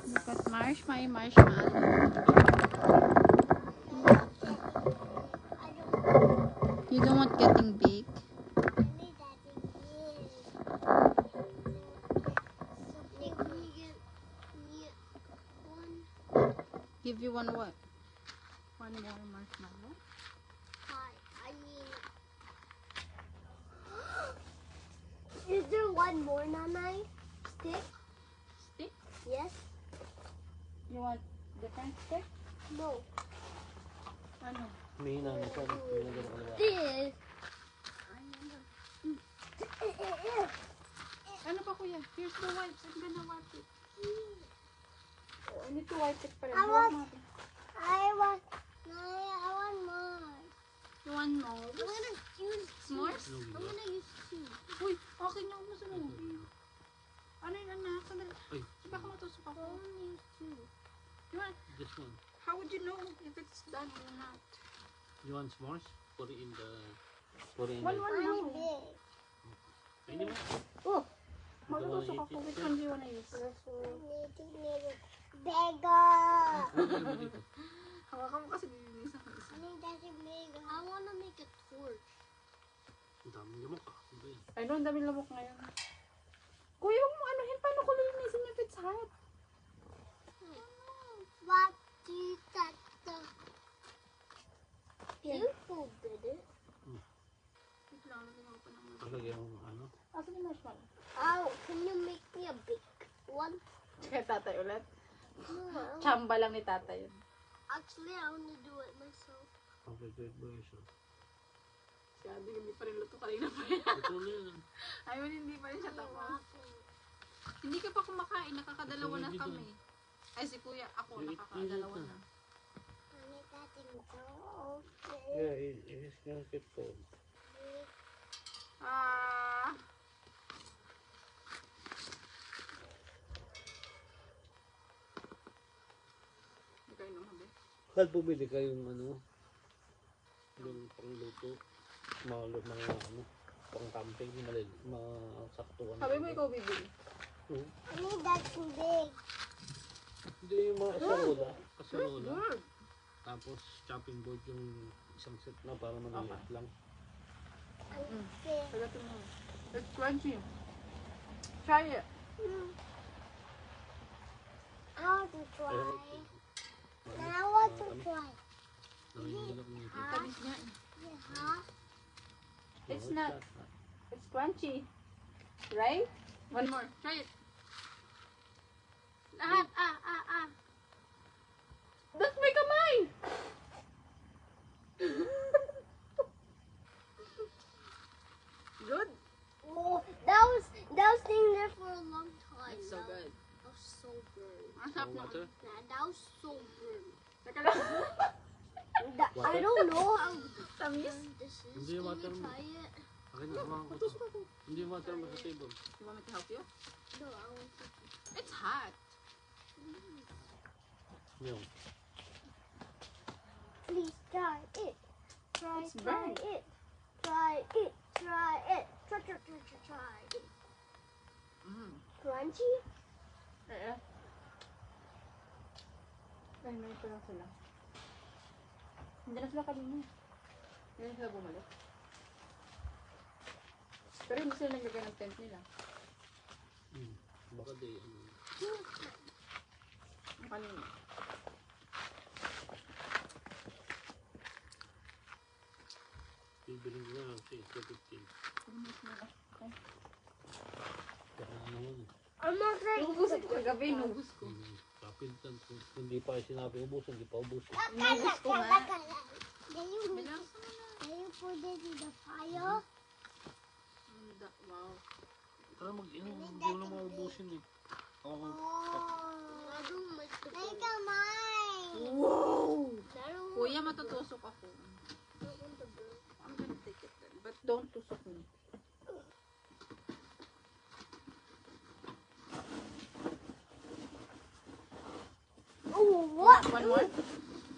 Look at my marshmallow. You don't want getting big? Give you one what? One more marshmallow? I mean, is there one more, Nanay? Stick? Stick? Yes. You want different stick? No. Ano? May hinanap pa. This. Ano pa kuya? Here's the wipes. I'm gonna wipe it. Oh, I need to wipe it pa rin. I Huwag want- natin. I want more. You want more? I'm gonna use S'mores? I'm gonna use two. Uy, akin yung gusto mo. Ano yun anak? Sandali. Ay. Baka matusok ako. I'm gonna use two. You want, This one. how would you know if it's done or not? You want s'mores? Put it in the... Put it in One the... lang. big. Pwede mo. Oh, Magtutusok ako. Which one do you wanna use? need it bigger. Hawakan mo kasi nilinisan ko isa. I need that bigger. I wanna make a torch. Ang daming lamok ah. Ano ba yan? Ay, no, ang daming lamok ngayon. Kuya, huwag mo anuhin. Paano ko lilinisin if it's hot? What do you got the... You folded it. Wait lang, nagagawa ko ng... Talagyan mo ano? Asan yung marshmallow? Oh, can you make me a big one? Kaya tatay ulit. No. Chamba lang ni tatay yun. Actually, I want to do it myself. Okay, great version. Sabi, hindi pa rin luto kanina pa yan. Ito na yan. Ayun, hindi pa rin siya tapos. Hindi ka pa kumakain, nakakadalawa na kami. Ay, si kuya, ako, nakakadalawa na. I need that thing so okay. Yeah, it is gonna get cold. Ah. Hindi kayo naman, be. Kahit bumili kayong ano, yung pangluto, mga ano, pang camping, masaktuhan. Sabi mo ikaw bibili. I need that thing big. Hindi yung mga kasarola. Kasarola. Good. Tapos chopping board yung isang set na para maliit lang. Okay. Pagatin mo. It's crunchy. Try it. I want to try. Ano? I want to try. Nanginginig ako nito. Tamis niya eh. Yeah. It's not. It's crunchy. Right? One more. Try it. Lahat. That's my kamay! Good. Oh, that was staying there for a long time. It's so good. That was so good. Ang sarap More water? naman. That was so good. Teka lang. I don't know how Tamis. good this is. Hindi yung Can water you mo. try it? Akin na kumain ko to. Hindi yung water mo sa table. You want me to help you? No, I want to. It's hot. Yung. Please try it. Try, It's try burnt. it. Try it. Try it. Try it. Mm. Crunchy? Eh. Ay, may ito lang sila. Hindi na sila kanina. Hindi na sila bumalik. Pero hindi sila naglagay ng tent nila. Baka di ano. Ang kanina. Bibiling ko na kasi it's 15. Kuminis nila. Okay. Baka naman. I'm not ready. Inubusin ko kagabi, inubos ko. Kapilitan ko. Hindi pa sinabi ubos, hindi pa ubos. Inubos ko nga. Then you Bilang sa mga. then you put it in the fire. Wow. Tara mag-inom, hindi mo na maubusin eh. Oh, I don't like the Make a mine. Wow! I don't Kuya, matutusok ako. want the bird. I'm gonna take it then. But don't tusok me. Oh, what? One more?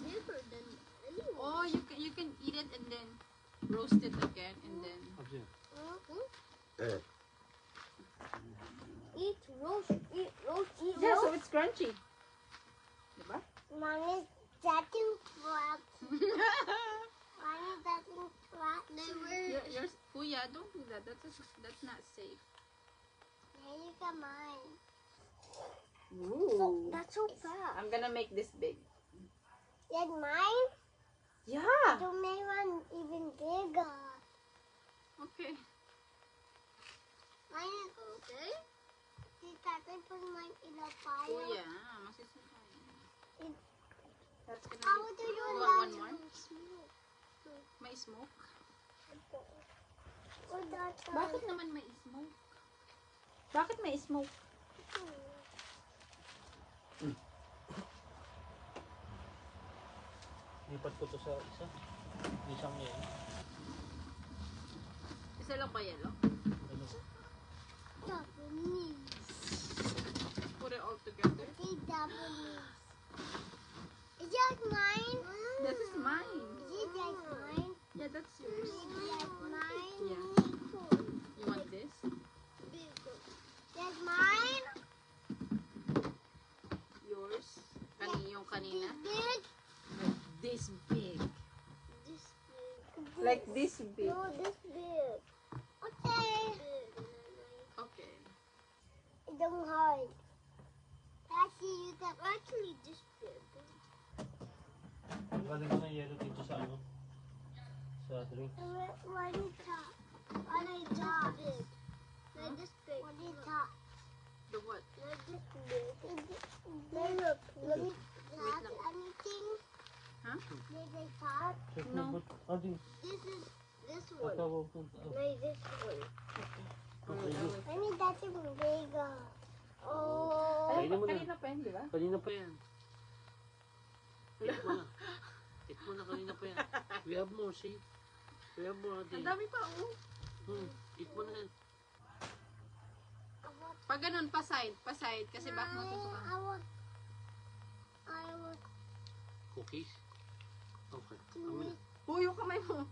Bigger than anyone. Oh, you can eat it and then roast it again and then. Absent. Mhm. crunchy. Diba? Mommy's touching frogs. Mommy's touching frogs. Yours, Kuya, don't do that. That's not safe. There you go, mine. Ooh. That's so fast. I'm gonna make this big. That's mine? Yeah. To make one even bigger. Okay. Mine is okay. See, Tatay put mine in the fire. Kuya, masisipay. It- That's gonna How be... do you want like one more? smoke? May smoke? Or that Bakit naman may smoke? Bakit may smoke? Lipat ko to sa isa. Isang yan. Isa lang ba yelo? Ano? Japanese. Put it all together. Okay, Japanese. Is that mine? This is mine. Is that mine? Yeah, that's yours. Is that mine? Yeah. You want this? That's mine? Yours? Yung kanina? Big? This big. This big. Like this big. No, this big. Okay. Okay. It don't hurt. Actually, you can actually this big. Ang galing ko ng yellow dito sa ano? Sa drink. What is top? What is top? Like this big. What is top? The what? Like this big. Look, look. Top anything? Huh? Like this top? Check No. mo ba? Ah, di. This is this one. Tatawag ko. Like this one. Okay. I need that to be bigger. Oh. Kainin mo na. Kanina pa yun, di ba? Kanina pa yan. Eat mo na. Eat mo na, kanina pa yan. We have more, see? We have more, Ang ate. dami pa, oh. Eat mo na yan. Pag ganun, pa-side. Pa-side. Kasi baka matutukan. I want. Cookies? Okay. Amin. Oh, yung kamay mo.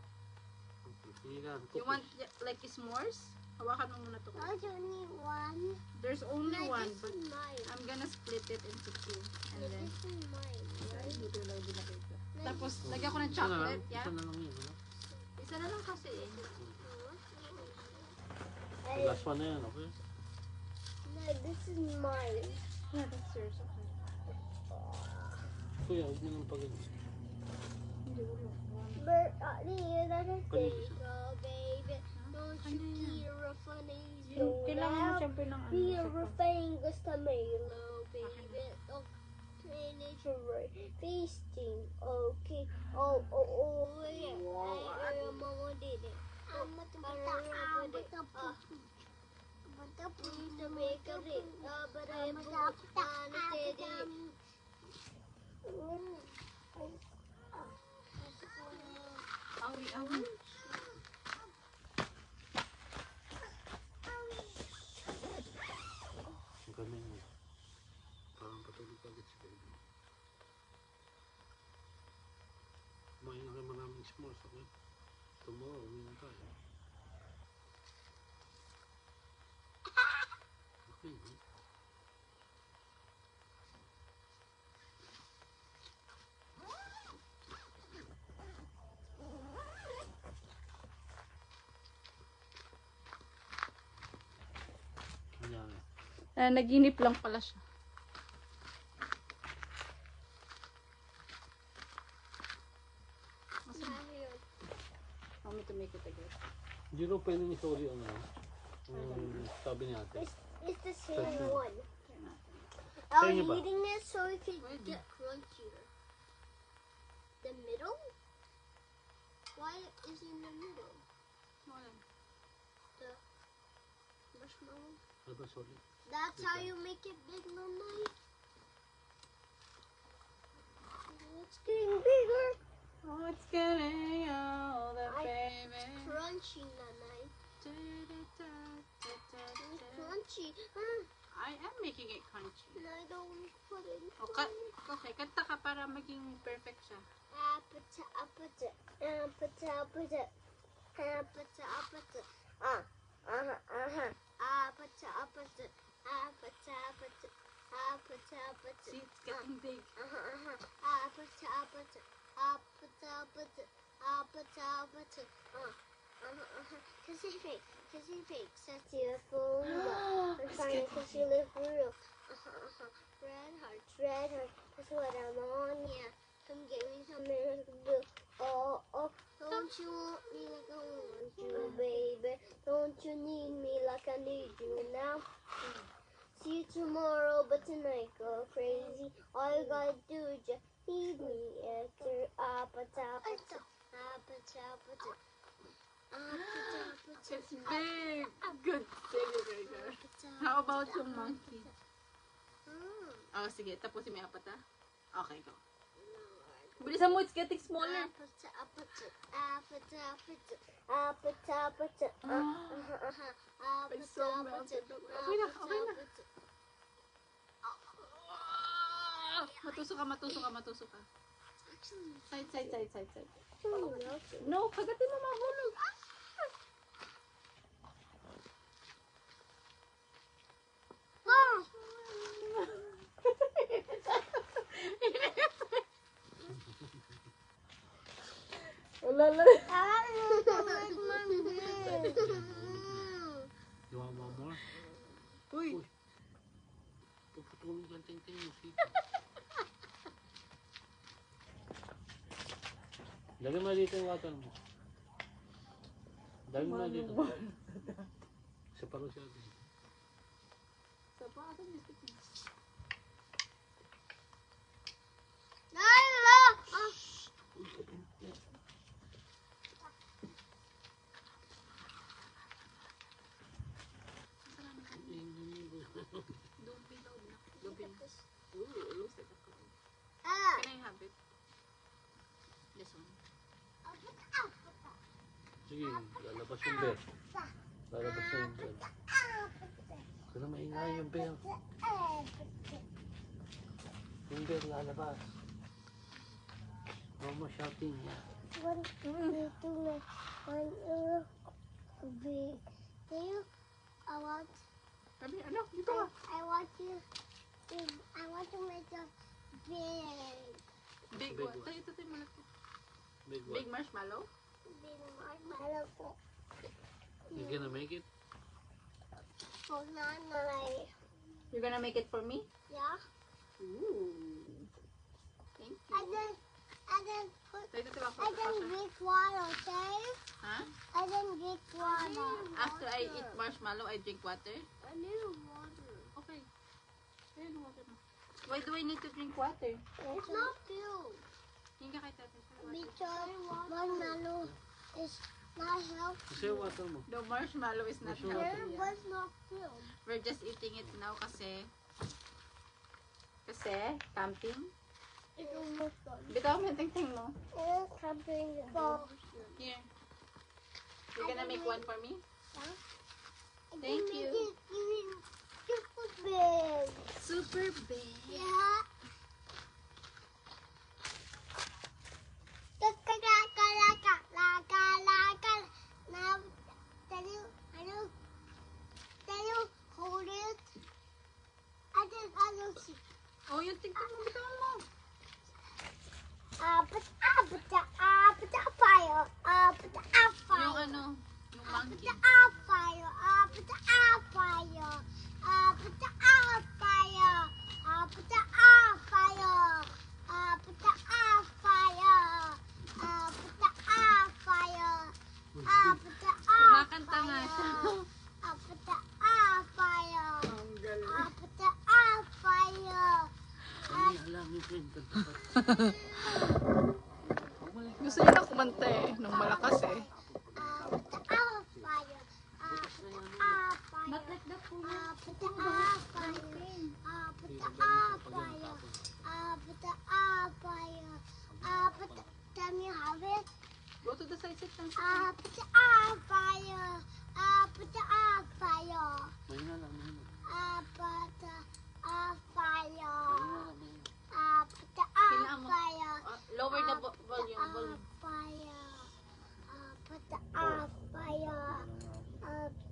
Okay. Sige ka. You want like s'mores? Hawakan mo muna to. I don't need one. There's only Like, one, this but is mine. I'm gonna split it into two. And Like, then, this is mine. ay, dito lang binakita. Like, Tapos, lagyan ko ng Isa na lang. chocolate, Isa yeah? na lang yun, ano? Isa na lang kasi eh. The last one na yan, okay? Like, this is mine. Yeah, that's yours. Okay. Kuya, huwag mo nang pagod. Hindi, wala. But you gotta Kanina say, isa. oh, baby, don't Ano you yan? hear a funny Yung, kailangan mo syempre ng ano. Hear a sa- fingers to Milo, baby. Oh, finish right. Feasting, okay. Oh, yeah. Mama did it. To make a ring, but I put it. Awi, awi. Ang galing mo. Parang patulog agad si baby. Kumain na kayo maraming s'mores, okay? Tomorrow, uminom tayo. Okay, eh? Ayan. Naginip lang pala siya. Want me to make it again? Hindi rin pwede ni Sorry ano. Sabi ni ate. It's the same That's one. Sa Are inyo you ba? eating this so it can Pwede. get crunchier? The middle? Why is in the middle? Wala. The marshmallow? Ano ba, Sorry? That's how you make it big, Nanay? It's getting bigger. Oh, it's getting older, I- baby. Crunchy, Nanay. It's crunchy. I am making it crunchy. And I don't put it in Okay, kanta ka para maging perfect siya. Appeta, appeta, appeta, appeta, appeta, appeta. Appeta, appeta, appeta, appeta, appeta. See, it's getting big. Kissy fake, sassy, full. I'm fine because you live for real. Red heart, that's what I'm on, yeah. Come get me some American Blue. Oh, don't you want me like I want you, baby? Don't you need me like I need you now? See you tomorrow, but tonight go crazy. All you gotta do is just feed me after It's big. Good singer. How about yung monkey? Oh, sige. Tapusin mo yung apat, ha? Okay, go. Bilisan mo, it's getting smaller. It's so melted. Okay na, okay na. Matusok ka. Side. No, kagatin mo mahulog. Wala. You want one more? Uy. Puputulong yung ting-ting mo, see? Lagyan mo dito yung water mo. Lagyan mo dito. Isa pa rin siya dito. Sa pa, asan yung stick mo? Don't be loud na. Don't be loud. Ooh, it looks like a cloud. Can I have it? This one. Sige, lalabas yung bear. Lalabas na yung bear. Kaya maingay yung bear. Yung bear lalabas. No more shouting. One, two, big. I want. Sabi, ano? Dito ka. I want to make a big. Big Big one. one. Ito yung malaki. Big Big one. marshmallow? Big marshmallow po. You gonna make it? For nanay. You're gonna make it for me? Yeah. Ooh. Thank And you. then put. Ito diba And then drink water, okay? Ha? And then drink water. After I eat marshmallow, I drink water? I need water. Okay. Ayun, water mo. Why do I need to drink water? It's not filled. Hindi ka kay tatay. Because marshmallow is not healthy. Kasi yung water mo. The marshmallow is not Marshmallow. healthy. It Yeah. was not filled. We're just eating it now kasi camping. It's almost done. Bitaw mo yung tingting mo. It's something for. Here. You're gonna make one for me? And Thank make you. it even super big. Super big. Yeah. Now, can you hold it? I don't see. Oh, yung tingting mo, bitaw mo. Fire. Yung ano, yung monkey. Fire. Kumakanta nga siya. Fire. Ang galing. Fire. Ay, alam yung friend. Gusto niya na kumanta eh, nung malakas eh. Not like that po. Can you have it? Go to the side, sit down. Put the fire. May na lang, may na. Put the fire. Kailangan mo. Lower the volume. Fire. Put the fire.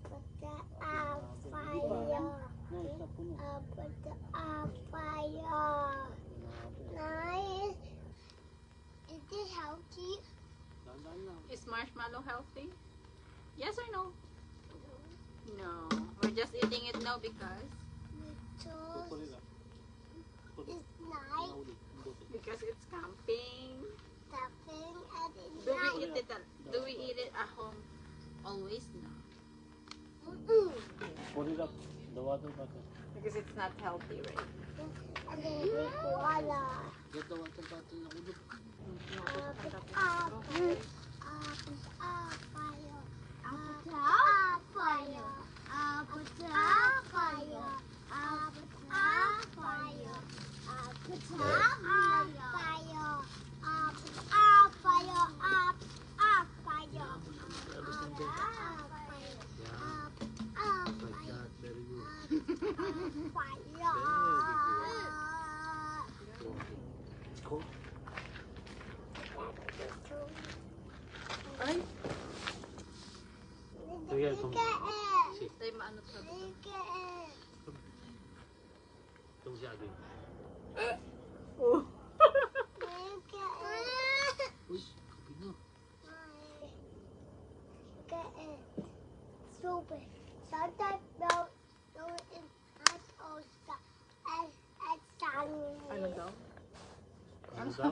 Put the fire. Nice, Fire. Nice. Is this healthy? Dahan-dahan lang. Is marshmallow healthy? Yes or no? No. We're just eating it now because So Puri lang. Puri. it's nice. Nahuli. Ang buti. because it's camping. Stuffing and it's Do we nice. eat it at home? Always no. Puri lang. The water bottle. Because it's not healthy, right? And then with water. Get the water bottle na ulog. Fire. Like that. Very good. It's cold. Ay, Sige, kung... Si. tayo maano sa Itong si Aging. Oh. Uy, kapi na. Stupid. Sometimes no, it's not also as sunny. Ano daw? Ano daw?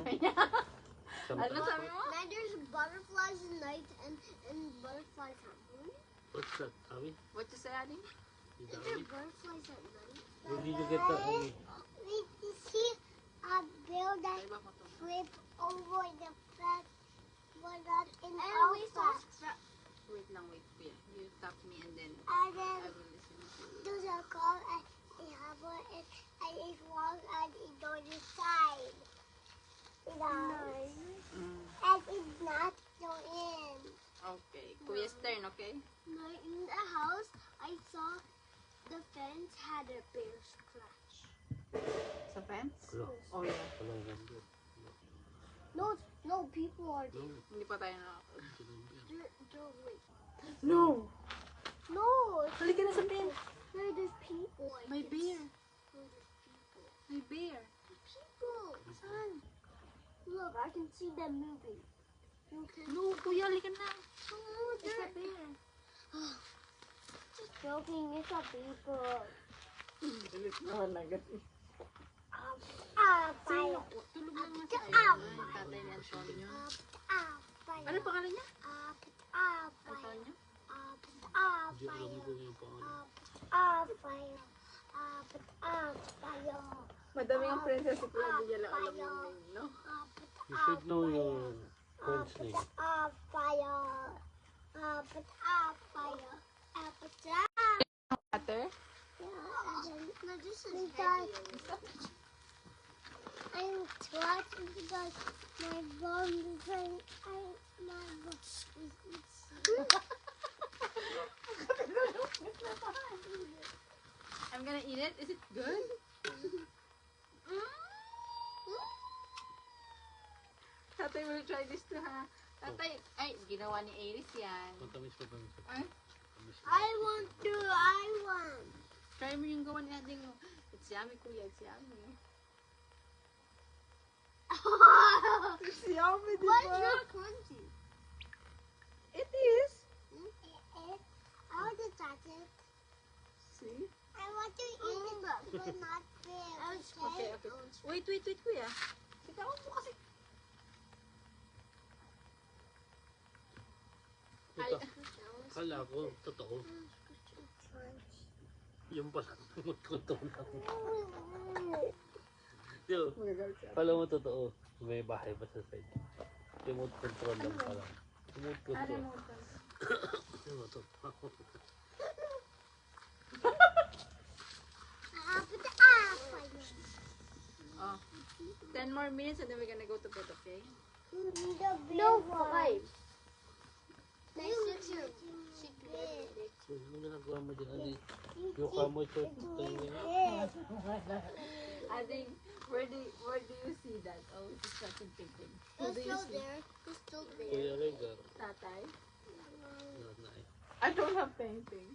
Ano sabi mo? Then there's butterflies at night and butterflies at moon. What's that, Avi? What you say, Adi? Is Is that there Avi? butterflies at night? Where did you get that, Avi? We see a build that Iba mo to. flip over the fence, but not in And our we fence. Wait lang, wait. Kuya. You stop me and then And then I will listen to you. there's a call and it hammer and it walks and it goes inside. And it's not go in. Okay. Kuya's turn, okay? No, in the house, I saw the fence had a bear scratch. Sa fence? Hello. Oh, yeah. Hello, number. No, people are No, there. Hindi pa tayo na. Wait. No! No, Halika na sa fence. there's people. May bear. There's people. May bear. People. Saan? Look, I can see them moving. You can. No, kuya, halika na. Oh, It's a bear. just joking. It's a people. No, negative. Fire. Tulog lang nga sa ayun. Tatay ni Antonio. Fire. Ano pangalan niya? Fire. Antonio? Hindi alam ko yung pangalan. Fire. Fire. Madami ang princess si Kuya, hindi niya lang alam yung name, no? You should know your friend's name. Fire. Water? No, this is heavy. I'm watching because my mom is saying my mom is I'm gonna eat it. Is it good? Tatay will try this too, ha? Tatay, ay, ginawa ni Aries yan. Matamis pa ba? Ay, Matamis pa. I want. try mo yung gawa ni Ading mo. It's yummy, Kuya. It's yummy. It's yummy, di Why is ba? not crunchy? It is. I want to touch it. See? I want to eat it, but not big. Okay, okay. Wait, Kuya. Bitawan mo kasi. Ito, kala ko, totoo. Yung pala, magkontrol lang. Yo, kala mo totoo, may bahay pa sa side. Remote control lang pala. Remote control. Remote control. Oh. 10 more minutes and then we're gonna go to bed, okay? No, 5. Nice Ano ginagawa mo dyan, Ali? Yung kamoy ko, Ading, where do you see that? Oh, it's such a big thing. Who do you see? It's still there. Kuya Regar. Tatay? Nanay. I don't have painting.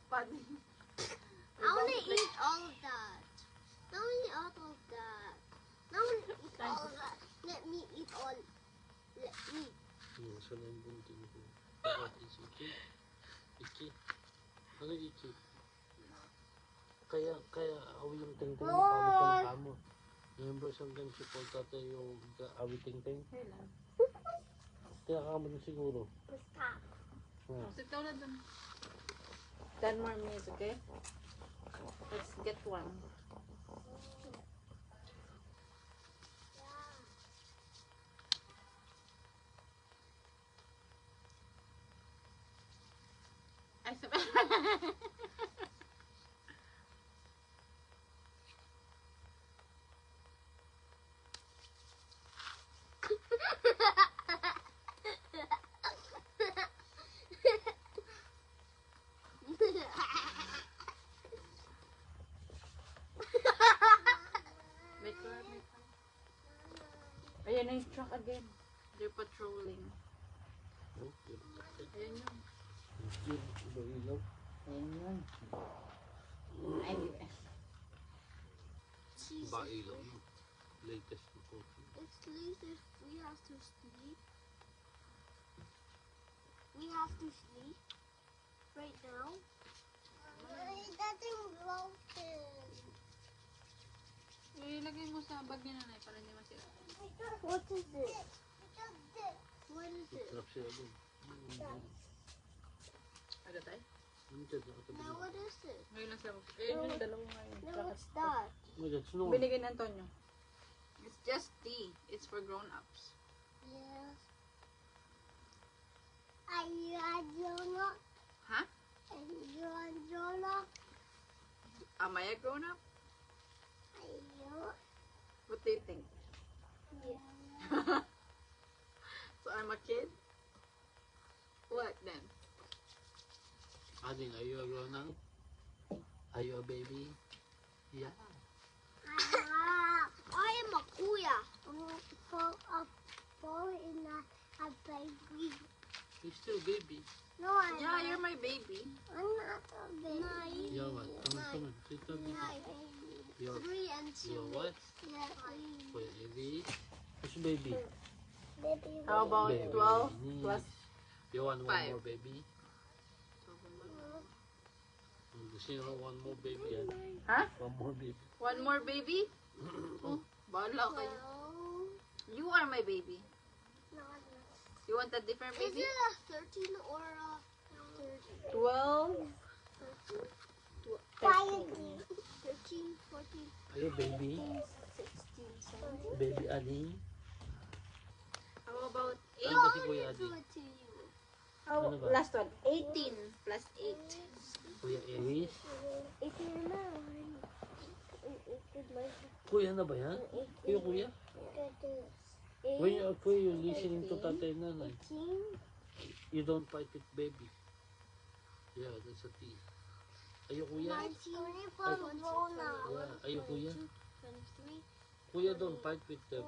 Funny. I want to eat all of that. I want to eat all of that. I want to eat all of that. Let me eat all. Let me. Sa lang bunting ko. Bakit is iki? Iki? Ano iki? Kaya awi yung ting-ting mo, pamit ka ng kamo. Remember hanggang si Paul tatay yung awi ting-ting? Kailan? Kaya kamo din siguro. Basta. Sit down na dun. 10 more minutes, okay? Let's get one. Ay, sabi. Ayan na yung truck again. They're patrolling. Oh, yun. Ayan yun. Yun, ilaw. Ayan yun. Anyway. Jesus. Ba ilaw mo. Latest na po. It's late if we have to sleep. We have to sleep right now. That's broken. Ilagay mo sa bag ni nanay para hindi masira. What is it? What is it? Sarap siya doon. Agad tayo? Ano dyan? Nakatabi Now na. what is it? Ngayon lang sila. Ayun yung dalawa ngayon. Now what's that? Ano dyan? Sino? Binigay ni Antonio. It's just tea. It's for grown-ups. Yes. Are you a grown-up? Huh? Are you a grown-up? Am I a grown-up? Are you? What do you think? Yeah. So I'm a kid? What then? Ading, are you a grown up? Are you a baby? Yeah. I am a kuya. I'm a baby. You're still baby. No, I'm Yeah, not. you're my baby. I'm not a baby. Yeah, what? Come on. Sit down. My You're, baby. 3 and 2. you're what? Yeah, Baby. Who's baby? baby. How about Baby. 12 plus You want one Five. more baby? Gusto nyo one more baby yan? Huh? One more baby. One more baby? Oh, bahala kayo. You are my baby. You want a different Is baby? it a 13 or a 30? 12, 13, 14, Are you baby? 16, 17. Baby Aning? How about 8? Ano ba si Kuya Do Adi? it to you. Oh, Ano ba? last one. 18 plus 8. Kuya Aries? If you're not, it's my Kuya na ba yan? Kuya? When you're listening to tatay and nanay, 18, you don't fight with baby. Yeah, that's a T. Are you kuya? 19, 21, Yeah, are you kuya? 23, Kuya don't fight with the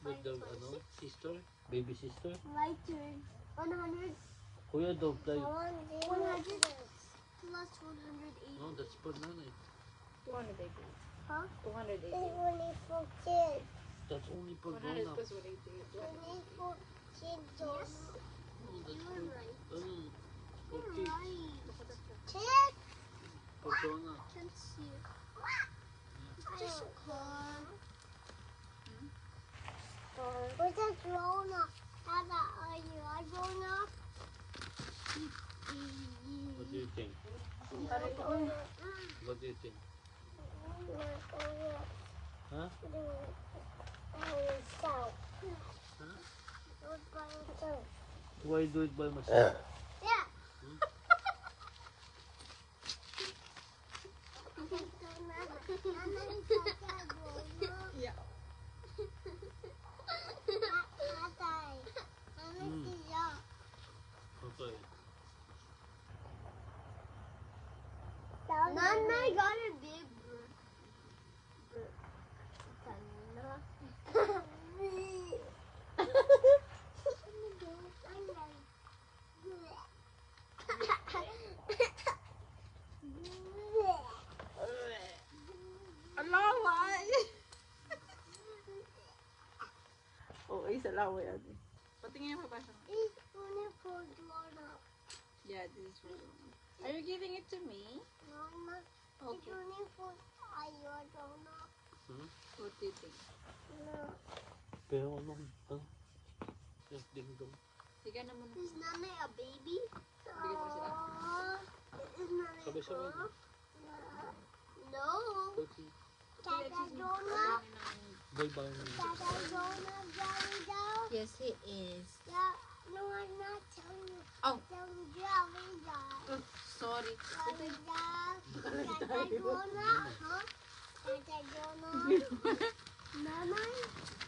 25, ano, 26. sister? Baby sister? My turn. 100. Kuya don't play. 100 plus 180. No, that's for nanay. 200 baby. Huh? 280. only for kids. That's only for 100 grown up. plus 180. Only for kids. Yes. No, that's You're right. for You're kids. right. Kids For grown up. can see. Just a car. What's a grown up? Dada, are you a grown up? What do you think? What do you think? Huh? Why do it by myself? Yeah. Yeah. Okay. Nana got a big laway, Adi. Patingin yung papasa. It's only for grown-up. Yeah, this is for you. Are you giving it to me? No, no. It's Okay. only for I don't know. What do you think? No. Pero ano? Yes, ding-dong. Sige na muna. Is Nana a baby? Bigyan mo sila. Is Nana a Sabay-sabay. girl? No. Okay. Tata Donut. Boy ba yun? Tata Donut, Jelly Doll. Yes, he is. Yeah. No, I'm not telling you. Oh. Telling Jelly Doll. Oh, sorry. Jelly Doll. Tata Donut. Huh? Tata Donut. Mama.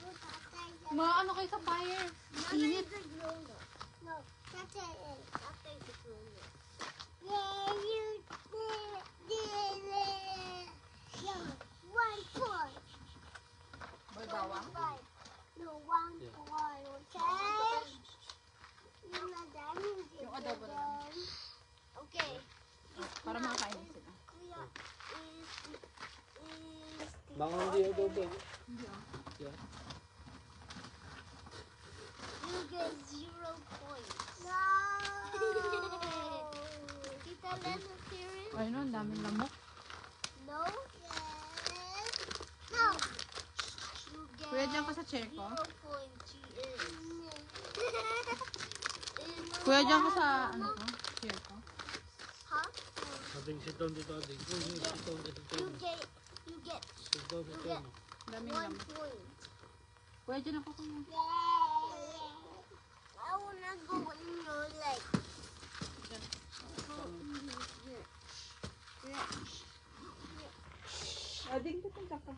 Tata Donut. Maano kayo sa fire? Mama is a grown-up. No, Tata is. Tata is a grown-up. Yeah, you did it. Yeah, 1 point. Boy, bawang? No, 1 Yeah. point. Okay. Yung nadaming Yung adobo na lang. Okay. Para makakain na sila. Kuya is Mga hindi adobo. Hindi ah. Yeah. You get 0 points. No. Tita Lena serious? Ay no, ang daming lamok. No. Yes. No. You get Kuya, dyan ka sa chair ko. 0 points. She is. Kuya, dyan ka sa ano ko? Chair ko. Huh? Ading, sit down dito, Ading. Sit down, sit You down. get Sit down, sit down. Daming 1 lamok. point. Kuya, dyan ako kuya. Yay! I wanna go in your leg. Ading, pupunta ka.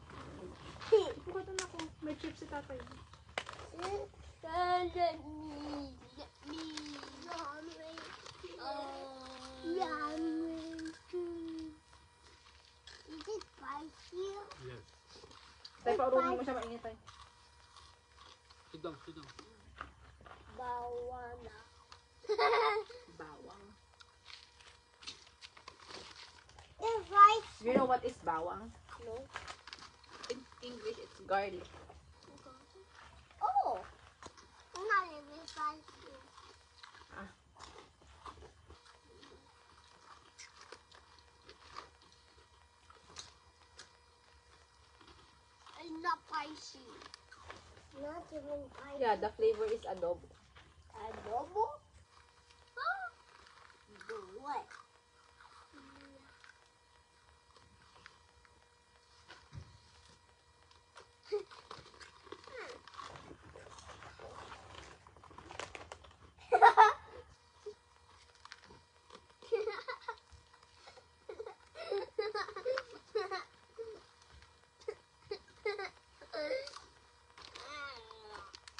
Pukatan ako. May chips si tatay. Let me. Yummy. Is it spicy? Yes. Tay, paurungan mo siya mainit tay. Sit down, sit down. Bawana. Bawang. It's right. You know what is bawang? No. In English, it's garlic. Oh. Not even spicy. Ah. It's not spicy. Not even spicy. Yeah, the flavor is adobo. Adobo? Huh? What?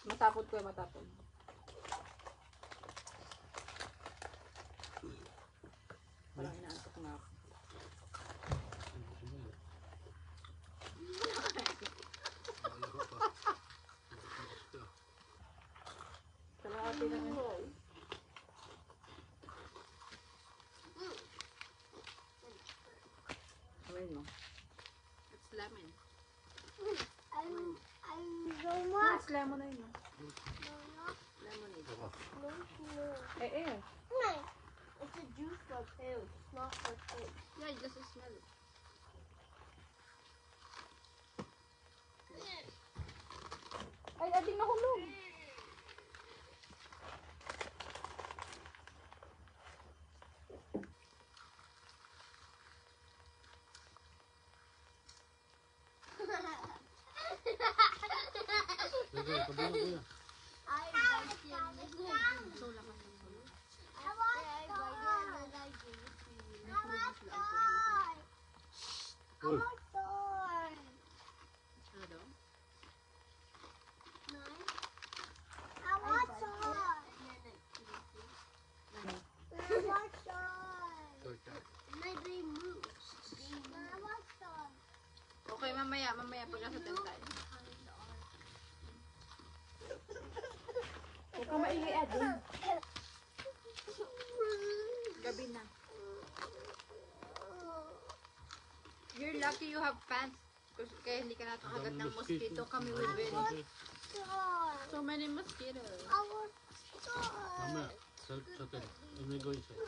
Matapon ko, matapon. Parang inaantok na ako. Kalahati na yun. Amin mo. It's lemon. I'm so much. It's lemon na yun. No? No, Lemonade. no, no. Eh. No. It's a juice for pills. It's not for food. Yeah, just smell it. Ay, ating nahulog. Sige, tabi na kuya. I like it. So, lakas ng hulog. I want Uy, corn. Ano daw? I want corn. I want corn. torta. Maybe moose. I want corn. Okay, mamaya pag nasa tent tayo. Huwag ka maingay, Ading. Gabi na. You're lucky you have pants. Kaya hindi ka nakakagat ng mosquito. Kami will very star. So many mosquitoes. Our star. Mama, sakit. Ano yung gawin sa'yo?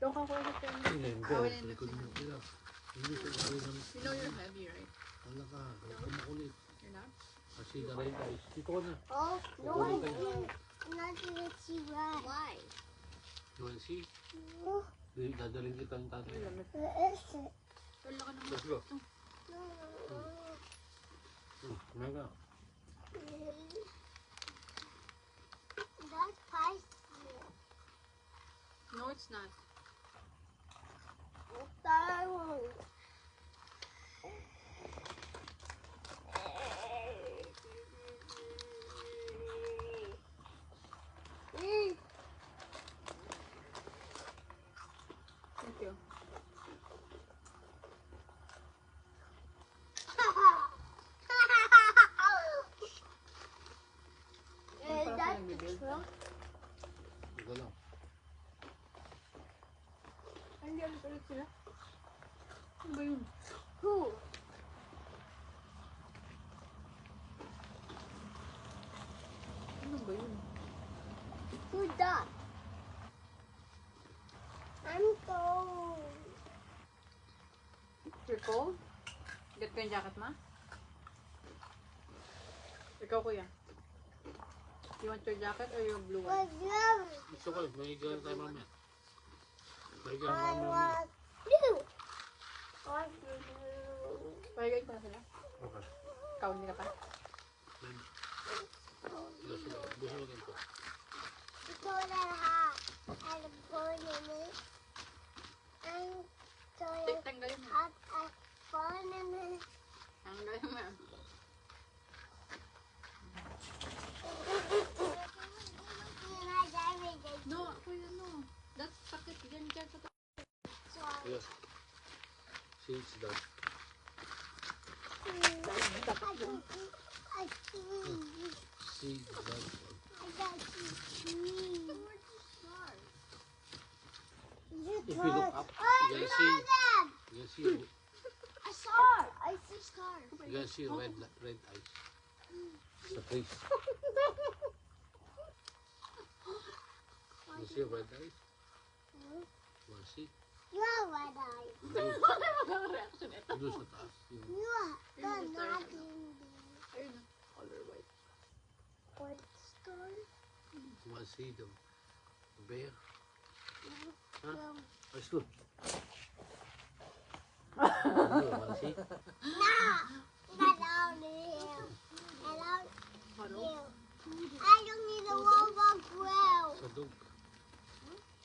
Don't ka kuha sa Hindi, hindi. Ah, wala na Likod mo sila. Hindi siya gawin ng... You know you're heavy, right? Wala ka. Huwag ka makulit. You're not? Kasi na rin guys. Dito ka na. Oh, no, Kukunin I ka niya. didn't. I'm not gonna see why. Why? You wanna see? Dadaling kita ng tatay. Where is it? Wala ka naman. Let's go. No. Mega. That's pie. No, it's not. That one. Thank you. Is that the truck? Ito lang. Hindi alam ulit sila. Ano ba yun? Who? Ano ba yun? Who's that? I'm cold. You're cold? Get ko yung jacket, ma? Ikaw, kuya. You want your jacket or your blue one? What's yours? Gusto ko. Mahiga tayo mamaya. Mahiga I mamaya. want blue. I want blue. Pahigay ko na sila. Okay. Ikaw, hindi ka pa. Ito sila. Buso mo ganito. Ito na lahat. I'm going in it. I'm going Tanggalin mo. out. I'm going in it. Tanggalin mo. No, kuya, no. That's sakit. Yan, dyan sa Yes. See, it's done. See, it's done. If you look up, you can see. You can see. A star. I see stars. You can see red eyes. It's a face. You see red eyes? You want to see? You are red eye. Doon. Magandang reaction ito. Doon sa taas. Yun. You are the nothing. Ayun na. Color white. What star? You want to see the bear? Um, Let's go. You want to see? nah. Get out of here. Get out of Ano? here. I don't need a robot well. Sa dog.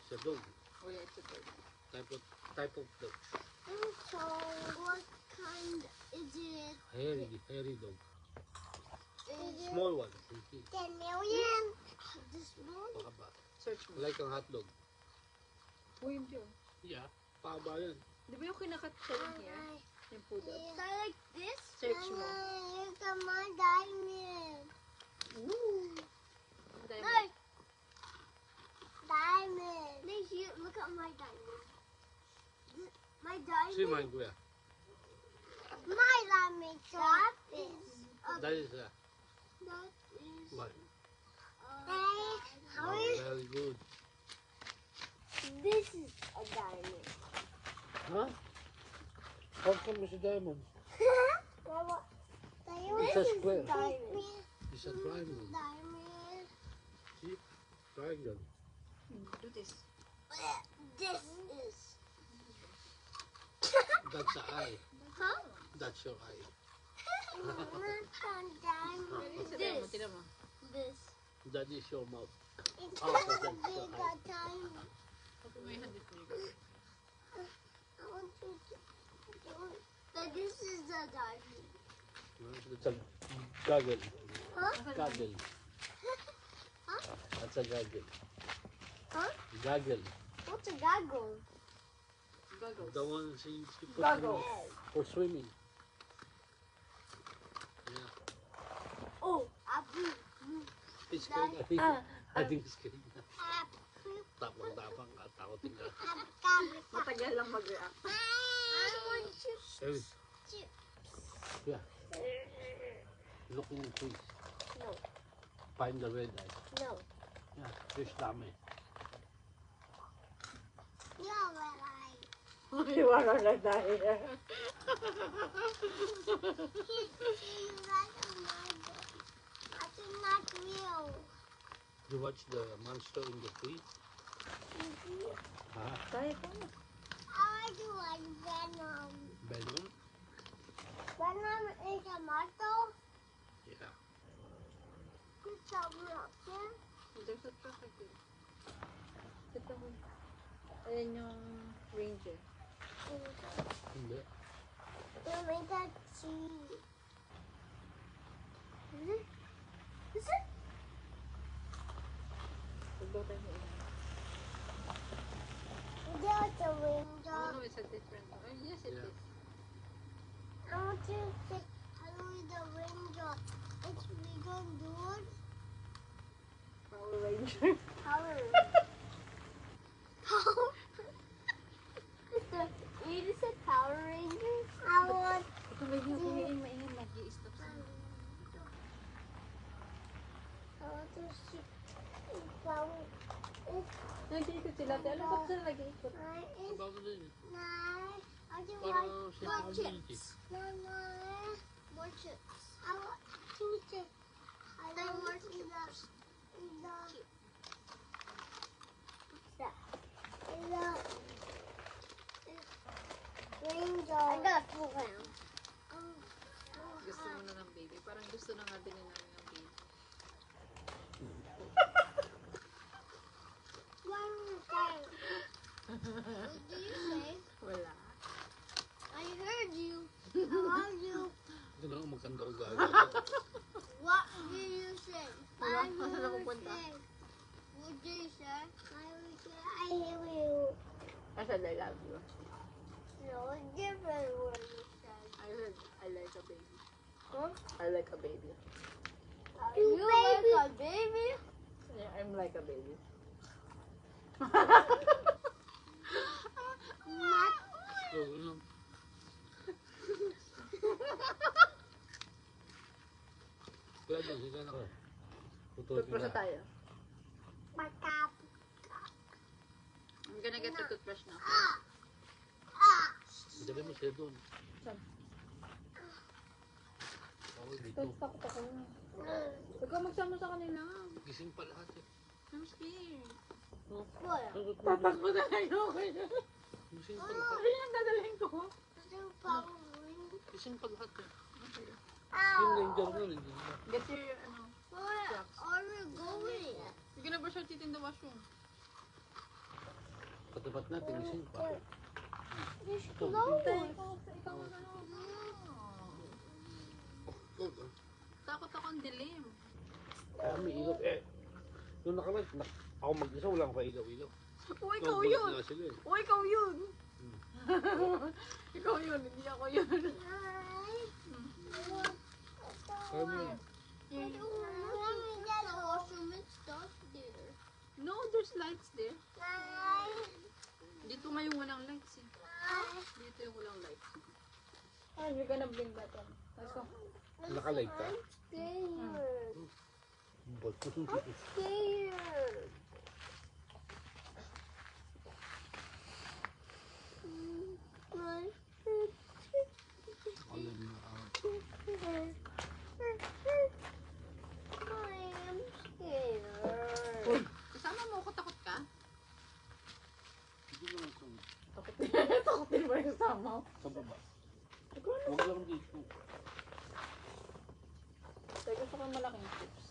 Sa dog. Oh yeah, it's a bird. Type of dog. So, what kind is it? Hairy dog. Is it Small one. 10 million? This one? Baka ba? Search mo. Like ang hotdog. Uy, hindi oh. Yeah. Paba yan. Di ba yung kinakat sa here? Yung poodle. So like this? Search mo. Look at my diamond. Ooh. Diamond. Look. Diamond. Look at my diamond. My diamond. See mine, kuya. My diamond. That is. That is That is. what? Hey, how Oh, is very good. this? Is a diamond. Huh? How come it's a diamond? Mama, It's a square. diamond. It's a triangle. Diamond. See? Triangle. Do this. This is. That's the eye. Huh? That's your eye. Diamond. Tignan mo, tignan mo. This. That is your mouth. It's Oh, not that's a it. bigger diamond. Open mo yung hand dito. I want you to do that. This is a diamond. It's a goggle. Huh? Goggle. Huh? That's a goggle. Huh? Goggle. What's a goggle? Goggles. The ones you put Goggles. for swimming. Yeah. Oh, Abu. It's good. I think it's good. Abu. Tapang-tapang ka. Takotin ka. Abu. Matagal lang mag-react. I want you Hey, chips. Yeah. Look in the trees. No. Find the red eye. No. Yeah, fish dami. Yeah, but Ay, wala na tayo. he's like a mother. That's not real. You watch the monster in the tree? Huh? Tayo po. I do like Venom. Venom? Venom is a mortal. Yeah. Good job, Rocket. There's a traffic here. Ito mo. Ayan yung ranger. Hindi. You made that cheese. Is it? Is it? Pagdaw tayo mo ilan. There's a Oh window. no, it's a different one. Oh, yes, it Yeah. is. I want to say hello with the window. It's we gonna do it. Power ranger. Power. You just said Power Rangers? I want. Ito may maingin, mag-i-stop sa I want to see Power. nag-iikot sila. Ano ba sila nag-iikot? Bago din. Nine. I do Parang want siya more ang chips. Nine. More chips. I want two chips. I want more chips. Rainbow. I got a full round. Gusto mo na ng baby. Parang gusto na nga din namin ng baby. One time. What did you say? Wala. I heard you. I love you. Ito lang ang magkanda ko gagawin. What did you say? Wala. I Saan ako will punta? say. What did you say? I will say I hear you. I said I love you. No, different what you said. I said I like a baby. Huh? I like a baby. You like a baby? Yeah, I'm like a baby. Not. So, ano? Kaya doon, sila na ko. Tutulog Toothbrush na na. tayo. Makap. I'm gonna get the toothbrush now. Dali mo siya doon. Saan? Ako dito. Takot ako na. Huwag ka magsama sa kanila. Gising pa lahat eh. I'm scared. What? Tatakbo na kayo. Gising pa lahat. Ayun ang dadalhin ko. Gising pa lahat eh. Ow. Yung ranger nun, hindi na. Get your, ano. Where are we going? You're gonna brush your teeth in the washroom. Katapat natin, gising pa. There's Ito, clothes. Ikaw ang ano. gising. Takot ako ang dilim. Kaya may ilaw eh. Doon nakalag, ako mag-isa, wala akong kailaw-ilaw. Oh, ikaw Nagbalat yun. nga sila eh. Oh, ikaw yun. Ikaw yun, hindi ako yun. Kaya mo yun. No, there's lights there. Dito nga yung walang lights eh. Dito yung walang lights. Oh, you're gonna bring that on. Let's go. Nakalag ka. Scared. Bot. Scared. Alam mo, I am scared. Uy, kasama mo ako, takot ka? hindi lang ito. Takot din. Takot din ba yung kasama ko? Sa baba. Ikaw na. Huwag lang dito. Kaya gusto ko yung malaking chips.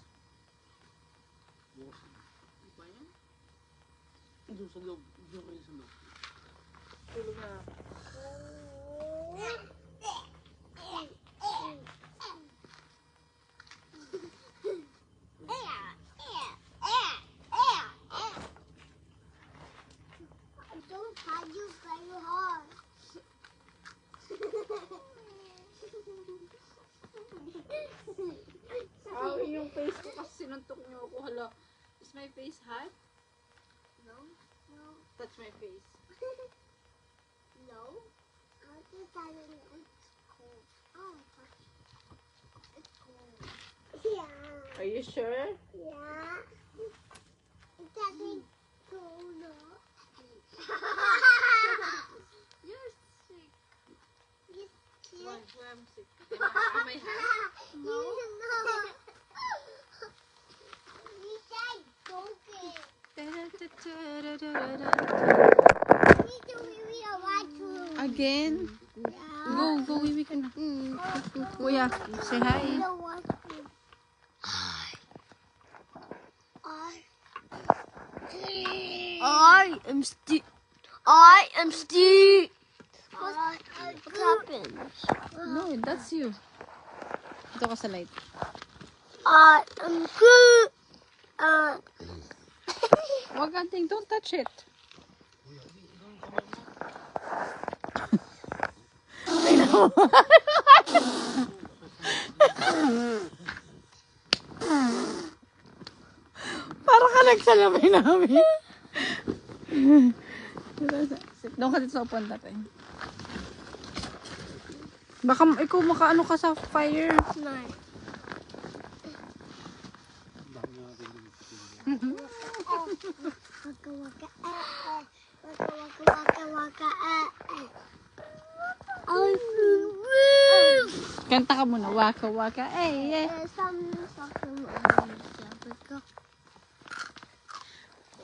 Bukas. Ano ba yan? Doon sa loob. Doon kayo sa loob. Tulog na. Don't try you very hard. Ah, yung face ko kasi sinuntok niyo ako. Hala, is my face hot? No? No, Touch my face. no. I just had an it's cold. Oh, gosh. Yeah. Are you sure? Yeah. That means no. You're sick. You're sick. Why I'm sick? Am I hot? No. You said joking. We do we are watching. Again? Yeah. Go, Wiwi ka na. Kuya, say hi. I am Steve. I am Steve. What happened? No, that's you. Ito ka sa light. I am good. Wag anting, don't touch it. Para ka nagsalamay namin. Doon ka dito sa upuan natin. Baka ikaw makaano ka sa fire. Nice. Waka waka waka waka Kanta ka muna. Waka waka. Eh.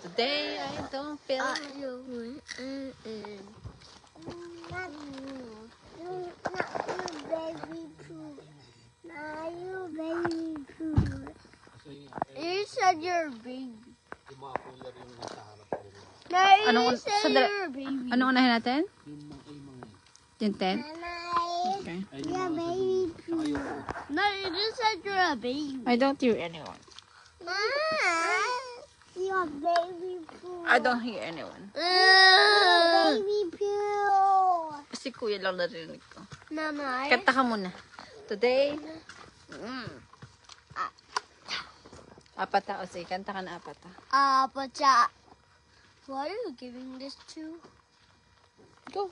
Today I don't feel You said you're a baby. Yung mga cooler yung nasa harap ko. You said sandali. you're a baby. Ano unahin natin? Yung mga Yung tent? Okay. ay yung mga baby. Saka yung No, you just said you're a baby. I don't hear anyone. You're a baby poo. I don't hear anyone. Baby poo. Si kuya lang narinig ko. Nanay. Kanta ka muna. Today, apat tao. Sige, kanta ka na apat. Pacha. Who are you giving this to? Go.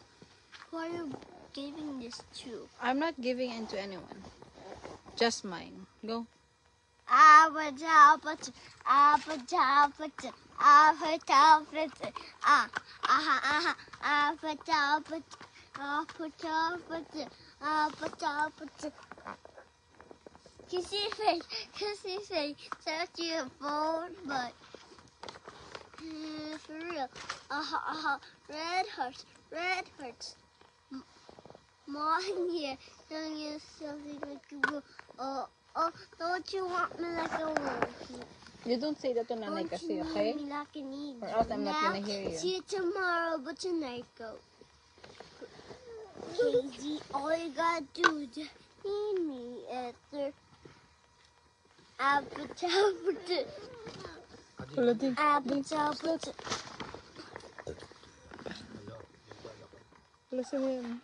Who are you giving this to? I'm not giving in to anyone. Just mine. Go. Pacha, pacha, pacha, pacha, pacha, pacha, pacha, pacha, pacha, pacha. Kissy face, touch your phone, but for real, red hearts, mine here, telling you something like a wolf. Don't you want me like a wolf? You don't say that to nanay Don't kasi, you okay? want me like an eagle? Or else I'm not gonna hear you. See you tomorrow, but tonight go. Casey, all you gotta do is just need me after. Wala din. Wala sa yan.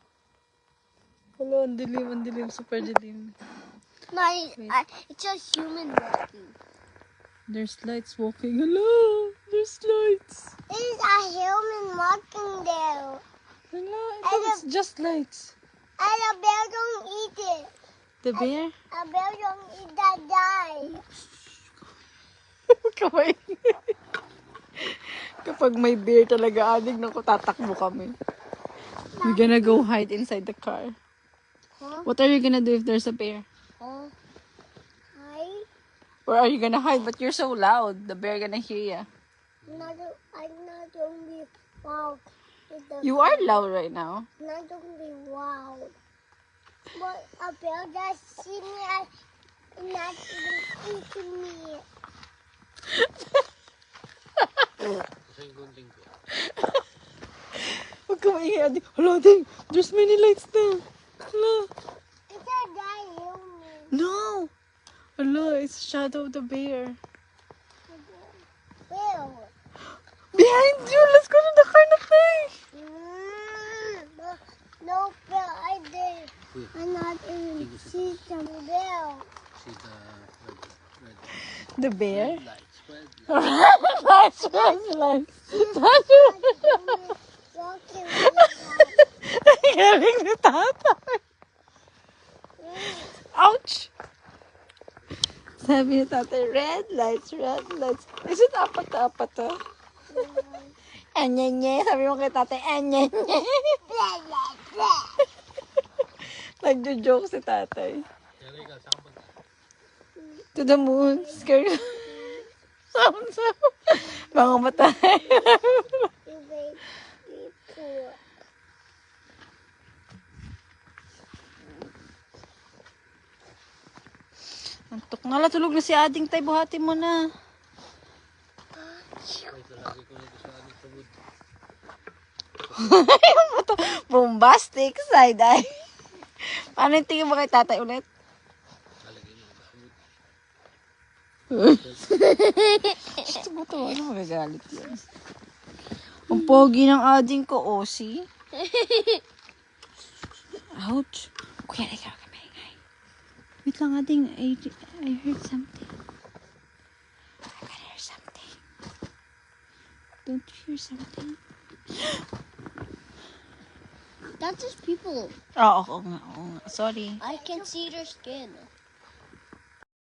Wala, ang dilim, super dilim. It's just human walking. There's lights walking. Hello, there's lights. It's a human walking there. Hello, it's just lights. And a bear don't eat it. The bear? A bear don't eat that die. Kamay. Kapag may bear talaga, adig na ko, tatakbo kami. We're gonna go hide inside the car. Huh? What are you gonna do if there's a bear? Hi. Where are you gonna hide? But you're so loud. The bear gonna hear ya. I'm not only wow. You are loud right now. Not only wow. But a bear just see me and not even eating me. Kasi yung gunting ko. Huwag ka maingay, adik. Hala, adik. There's many lights there. Hala. It's a die human. No. Hala, it's shadow of the bear. Will. Behind you. Let's go to the car na tayo. No, Bill, I did. I'm not even see some Bill. See the red The bear? lights. Red lights. Lights, lights. Walking Galing ni tatay. Ouch! Sabi ni tatay, red lights, red lights. Is it apat na apat to? Anyenye. Sabi mo kay tatay, anyenye. Nagjo-joke si tatay. Pero ikaw, saan ka punta? To the moon. Scared. Sound. Mga mata. You make me poor. Antok na la. Tulog na si Ading tay. Buhati mo na. Ay, lagi ko nito sa akin sa wood. Bombastic side-eye. Paano yung tingin mo kay tatay ulit? Lalagay mo sa wood. Gusto mo to. Ano magagalit yan? Ang pogi ng Ading ko, Osi. Ouch. Kuya, ikaw ka maingay. Wait lang, Ading. I heard something. I can hear something. Don't you hear something? That's just people. Oo nga. Sorry. I can see their skin.